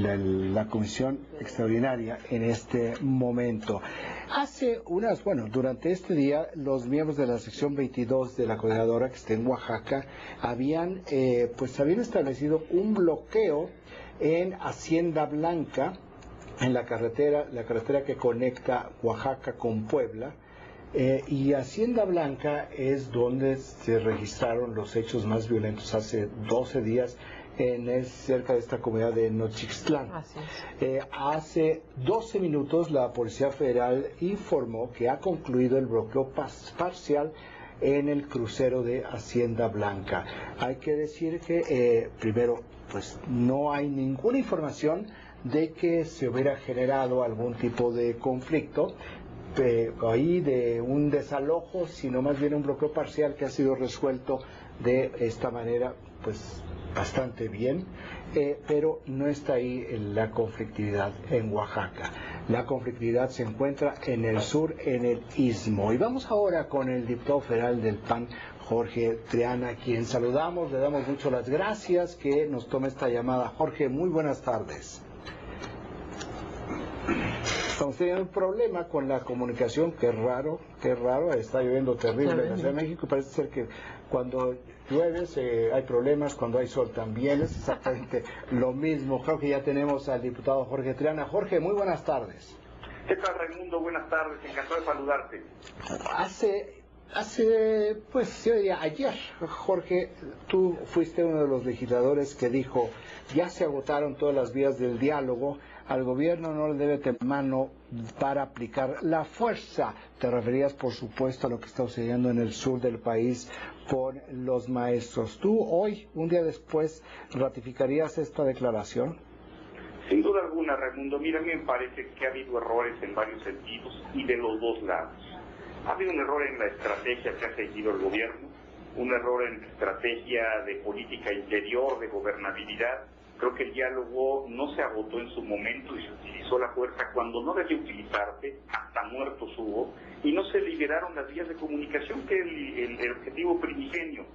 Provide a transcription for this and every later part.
la comisión extraordinaria en este momento. Durante este día, los miembros de la sección 22 de la coordinadora que está en Oaxaca habían establecido un bloqueo en Hacienda Blanca, en la carretera que conecta Oaxaca con Puebla. Y Hacienda Blanca es donde se registraron los hechos más violentos hace 12 días cerca de esta comunidad de Nochixtlán. Hace 12 minutos la Policía Federal informó que ha concluido el bloqueo parcial en el crucero de Hacienda Blanca. Hay que decir que primero, pues no hay ninguna información de que se hubiera generado algún tipo de conflicto ahí, de un desalojo, sino más bien un bloqueo parcial que ha sido resuelto de esta manera, pues bastante bien, pero no está ahí la conflictividad en Oaxaca. La conflictividad se encuentra en el sur, en el Istmo. Y vamos ahora con el diputado federal del PAN, Jorge Triana, a quien saludamos, le damos mucho las gracias que nos tome esta llamada. Jorge, muy buenas tardes. Estamos teniendo un problema con la comunicación, qué raro, está lloviendo terrible en la Ciudad de México, parece ser que cuando llueve hay problemas, cuando hay sol también, es exactamente lo mismo. Creo que ya tenemos al diputado Jorge Triana. Jorge, muy buenas tardes. ¿Qué tal, Raimundo? Buenas tardes, encantado de saludarte. Yo diría ayer, Jorge, tú fuiste uno de los legisladores que dijo, ya se agotaron todas las vías del diálogo, al gobierno no le debe tener mano para aplicar la fuerza. Te referías, por supuesto, a lo que está sucediendo en el sur del país con los maestros. ¿Tú hoy, un día después, ratificarías esta declaración? Sin duda alguna, Raimundo. Mira, a mí me parece que ha habido errores en varios sentidos y de los dos lados. Ha habido un error en la estrategia que ha seguido el gobierno, un error en la estrategia de política interior, de gobernabilidad. Creo que el diálogo no se agotó en su momento y se utilizó la fuerza cuando no debía utilizarse, hasta muertos hubo, y no se liberaron las vías de comunicación, que es el objetivo primigenio.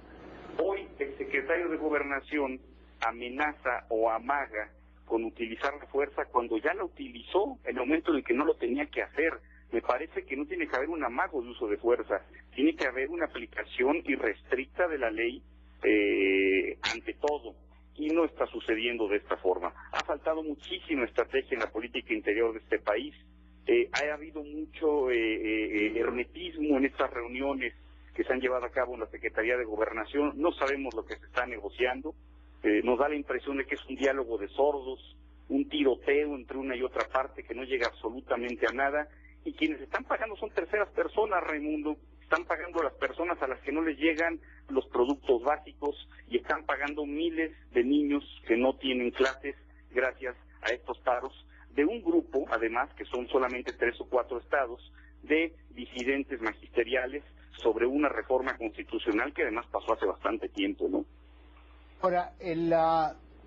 Hoy el secretario de Gobernación amenaza o amaga con utilizar la fuerza cuando ya la utilizó en el momento en el que no lo tenía que hacer. Me parece que no tiene que haber un amago de uso de fuerza, tiene que haber una aplicación irrestricta de la ley ante todo. Y no está sucediendo de esta forma. Ha faltado muchísima estrategia en la política interior de este país. Ha habido mucho hermetismo en estas reuniones que se han llevado a cabo en la Secretaría de Gobernación. No sabemos lo que se está negociando. Nos da la impresión de que es un diálogo de sordos, un tiroteo entre una y otra parte que no llega absolutamente a nada. Y quienes están pagando son terceras personas, Raimundo. Están pagando a las personas a las que no les llegan los productos básicos y están pagando miles de niños que no tienen clases gracias a estos paros de un grupo, además, que son solamente 3 o 4 estados, de disidentes magisteriales sobre una reforma constitucional que además pasó hace bastante tiempo, ¿no? Ahora,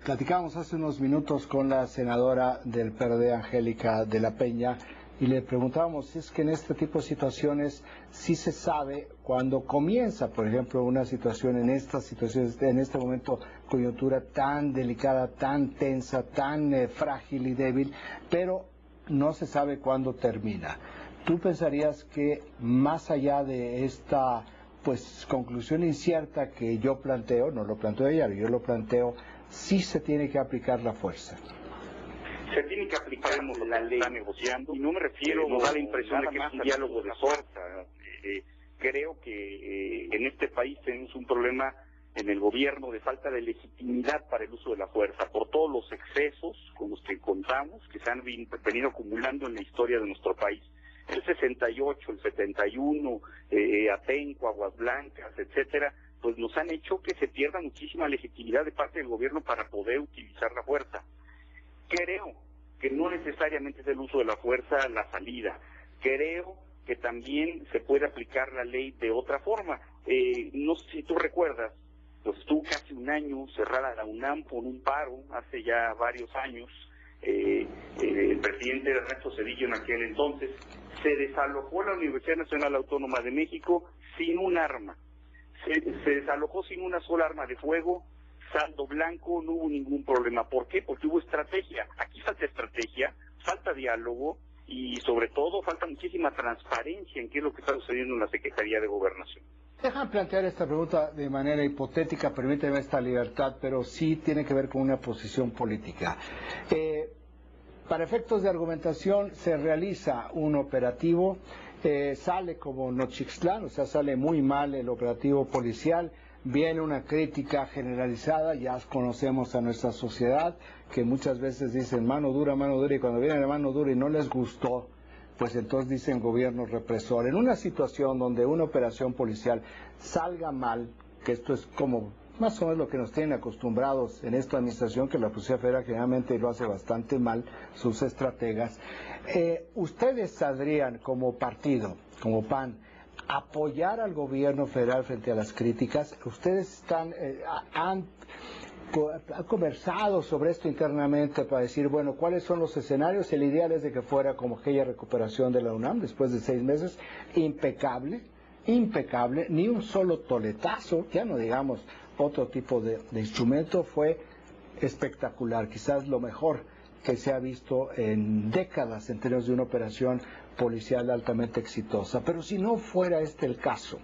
platicábamos hace unos minutos con la senadora del PRD, Angélica de la Peña, y le preguntábamos si es que en este tipo de situaciones sí se sabe cuando comienza, por ejemplo, una situación en estas situaciones, en este momento, coyuntura tan delicada, tan tensa, tan frágil y débil, pero no se sabe cuándo termina. ¿Tú pensarías que más allá de esta conclusión incierta que yo planteo, no lo planteo ella, yo lo planteo, sí se tiene que aplicar la fuerza? Se tiene que aplicar la ley, está negociando, y no me refiero, nos da la impresión de que es un diálogo de fuerza. Creo que en este país tenemos un problema en el gobierno de falta de legitimidad para el uso de la fuerza, por todos los excesos con los que contamos, que se han venido acumulando en la historia de nuestro país. El 68, el 71, Atenco, Aguas Blancas, etcétera, pues nos han hecho que se pierda muchísima legitimidad de parte del gobierno para poder utilizar la fuerza. Creo que no necesariamente es el uso de la fuerza la salida. Creo que también se puede aplicar la ley de otra forma. No sé si tú recuerdas, pues estuvo casi un año cerrada la UNAM por un paro, hace ya varios años. El presidente Ernesto Zedillo en aquel entonces se desalojó la Universidad Nacional Autónoma de México sin un arma. Se desalojó sin una sola arma de fuego. Saldo blanco, no hubo ningún problema. ¿Por qué? Porque hubo estrategia. Aquí diálogo y sobre todo falta muchísima transparencia en qué es lo que está sucediendo en la Secretaría de Gobernación. Dejan plantear esta pregunta de manera hipotética, permíteme esta libertad, pero sí tiene que ver con una posición política. Para efectos de argumentación se realiza un operativo, sale como Nochixtlán, o sea, sale muy mal el operativo policial, viene una crítica generalizada, ya conocemos a nuestra sociedad, que muchas veces dicen mano dura, y cuando viene la mano dura y no les gustó, pues entonces dicen gobierno represor. En una situación donde una operación policial salga mal, que esto es como más o menos lo que nos tienen acostumbrados en esta administración, que la Policía Federal generalmente lo hace bastante mal, sus estrategas, ustedes saldrían como partido, como PAN, apoyar al gobierno federal frente a las críticas. Ustedes han conversado sobre esto internamente para decir, bueno, ¿cuáles son los escenarios? El ideal es de que fuera como aquella recuperación de la UNAM después de 6 meses, impecable, ni un solo toletazo, ya no digamos otro tipo de instrumento, fue espectacular, quizás lo mejor que se ha visto en décadas en términos de una operación policial altamente exitosa. Pero si no fuera este el caso,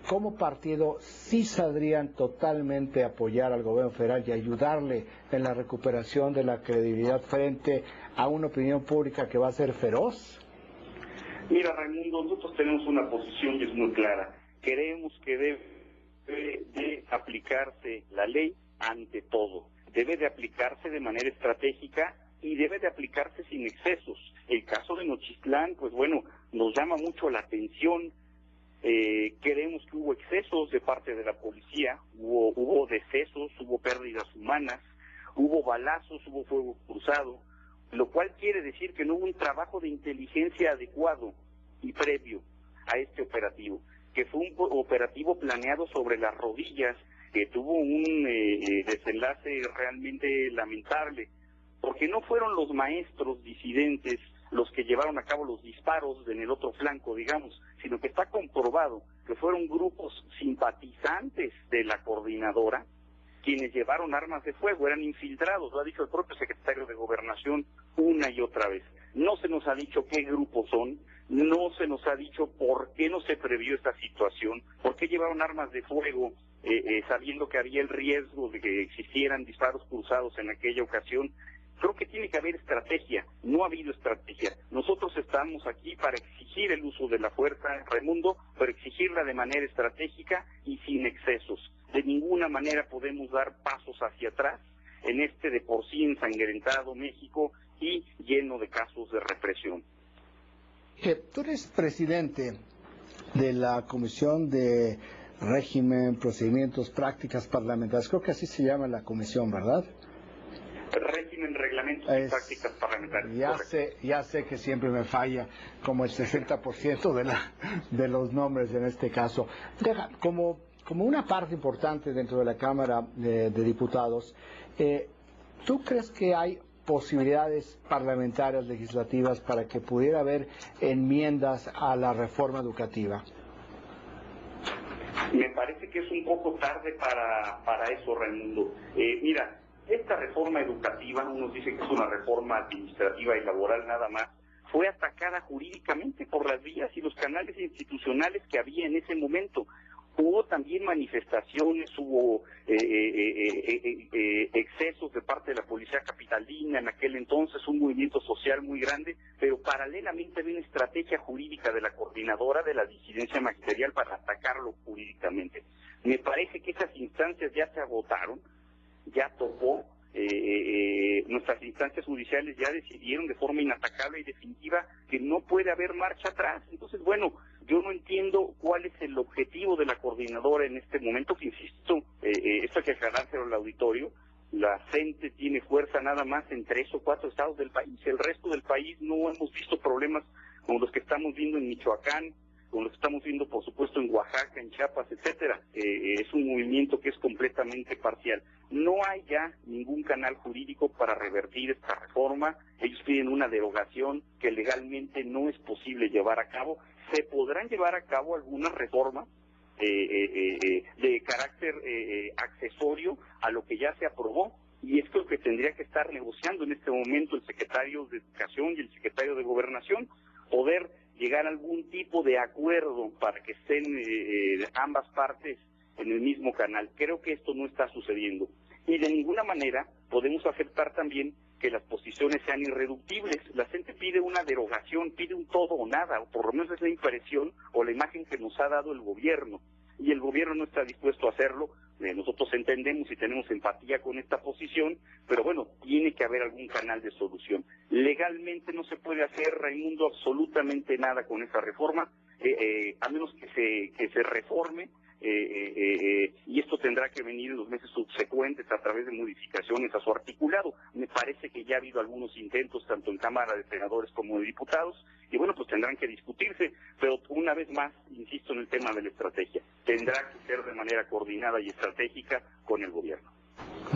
como partido sí saldrían totalmente a apoyar al gobierno federal y ayudarle en la recuperación de la credibilidad frente a una opinión pública que va a ser feroz. Mira, Raimundo, nosotros tenemos una posición que es muy clara. Queremos que debe de aplicarse la ley ante todo. Debe de aplicarse de manera estratégica y debe de aplicarse sin excesos. El caso de Nochixtlán, pues bueno, nos llama mucho la atención. Creemos que hubo excesos de parte de la policía, hubo decesos, hubo pérdidas humanas, hubo balazos, hubo fuego cruzado, lo cual quiere decir que no hubo un trabajo de inteligencia adecuado y previo a este operativo, que fue un operativo planeado sobre las rodillas, que tuvo un desenlace realmente lamentable, porque no fueron los maestros disidentes los que llevaron a cabo los disparos en el otro flanco, digamos, sino que está comprobado que fueron grupos simpatizantes de la coordinadora quienes llevaron armas de fuego, eran infiltrados, lo ha dicho el propio secretario de Gobernación una y otra vez. No se nos ha dicho qué grupos son, no se nos ha dicho por qué no se previó esta situación, por qué llevaron armas de fuego sabiendo que había el riesgo de que existieran disparos cruzados en aquella ocasión. Creo que tiene que haber estrategia, no ha habido estrategia. Nosotros estamos aquí para exigir el uso de la fuerza, Raimundo, pero exigirla de manera estratégica y sin excesos. De ninguna manera podemos dar pasos hacia atrás en este de por sí ensangrentado México y lleno de casos de represión. Tú eres presidente de la Comisión de Régimen, Procedimientos, Prácticas Parlamentarias. Creo que así se llama la comisión, ¿verdad? Régimen, reglamentos y prácticas parlamentarias. Ya sé que siempre me falla como el 60% de los nombres en este caso. Como una parte importante dentro de la Cámara de Diputados, ¿tú crees que hay posibilidades parlamentarias legislativas para que pudiera haber enmiendas a la reforma educativa? Me parece que es un poco tarde para eso, Raimundo. Mira, esta reforma educativa, unos dicen que es una reforma administrativa y laboral nada más, fue atacada jurídicamente por las vías y los canales institucionales que había en ese momento. Hubo también manifestaciones, hubo excesos de parte de la policía capitalina en aquel entonces, un movimiento social muy grande, pero paralelamente había una estrategia jurídica de la coordinadora de la disidencia magisterial para atacarlo jurídicamente. Me parece que esas instancias ya se agotaron, ya topó, nuestras instancias judiciales ya decidieron de forma inatacable y definitiva que no puede haber marcha atrás. Entonces, bueno, yo no entiendo cuál es el objetivo de la coordinadora en este momento, que insisto, esto hay que aclarárselo al auditorio. La CENTE tiene fuerza nada más en 3 o 4 estados del país. El resto del país no hemos visto problemas como los que estamos viendo en Michoacán, como los que estamos viendo, por supuesto, en Oaxaca, en Chiapas, etcétera. Es un movimiento que es completamente parcial. No hay ya ningún canal jurídico para revertir esta reforma. Ellos piden una derogación que legalmente no es posible llevar a cabo. Se podrán llevar a cabo algunas reformas de carácter accesorio a lo que ya se aprobó, y es lo que tendría que estar negociando en este momento el secretario de Educación y el secretario de Gobernación, poder llegar a algún tipo de acuerdo para que estén ambas partes en el mismo canal. Creo que esto no está sucediendo. Y de ninguna manera podemos aceptar también que las posiciones sean irreductibles. La gente pide una derogación, pide un todo o nada, o por lo menos es la impresión o la imagen que nos ha dado el gobierno. Y el gobierno no está dispuesto a hacerlo. Nosotros entendemos y tenemos empatía con esta posición, pero bueno, tiene que haber algún canal de solución. Legalmente no se puede hacer, Raimundo, absolutamente nada con esa reforma, a menos que se reforme, y esto tendrá que venir en los meses subsecuentes a través de modificaciones a su articulado. Me parece que ya ha habido algunos intentos, tanto en Cámara de Senadores como de Diputados, y bueno, pues tendrán que discutirse, pero una vez más, insisto en el tema de la estrategia, tendrá que ser de manera coordinada y estratégica con el gobierno.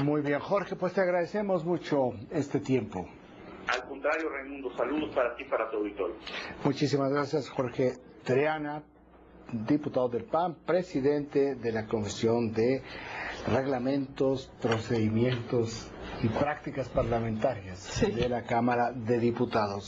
Muy bien, Jorge, pues te agradecemos mucho este tiempo. Al contrario, Raimundo, saludos para ti y para tu auditorio. Muchísimas gracias, Jorge Triana, diputado del PAN, presidente de la Comisión de Reglamentos, Procedimientos y Prácticas Parlamentarias de la Cámara de Diputados.